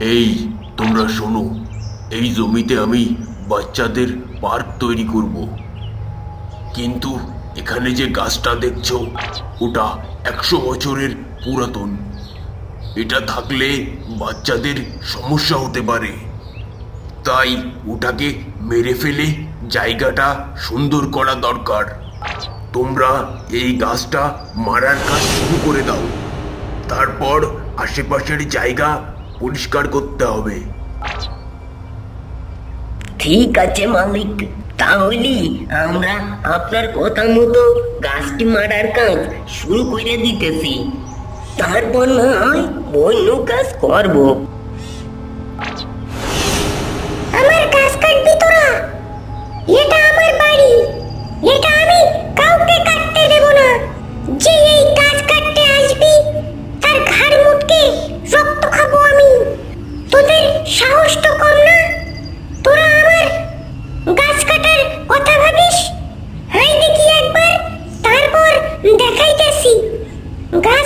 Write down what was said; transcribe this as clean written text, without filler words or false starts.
এই তোমরা শোনো, এই জমিতে আমি বাচ্চাদের পার্ক তৈরি করব, কিন্তু এখানে যে গাছটা দেখছো ওটা 100 বছরের পুরাতন। এটা থাকলে বাচ্চাদের সমস্যা হতে পারে, তাই ওটাকে মেরে ফেলে জায়গাটা সুন্দর করা দরকার। তোমরা এই গাছটা মারার কাজ শুরু করে দাও, তারপর আশেপাশের জায়গা পরিষ্কার করতে হবে। ঠিক আছে মালিক, তাহলে আমরা আপনার কথা মতো গাছটি মারার কাজ শুরু করে দিতেছি। তারপর না হয় অন্য কাজ করব। আমার গাছ কাটবি তোরা? এটা আমার বাড়ি, এটা আমি কাউকে কাটতে দেব না। যে এই গাছ কাটতে আসবি তার ঘাড় মুটকে রক্ত খাবো আমি। তোদের সাহস তো কম না, তোরা আমার গাছ কাটার কথা ভাবিস? হাই দেখি একবার, তারপর দেখাইতেছি গাছ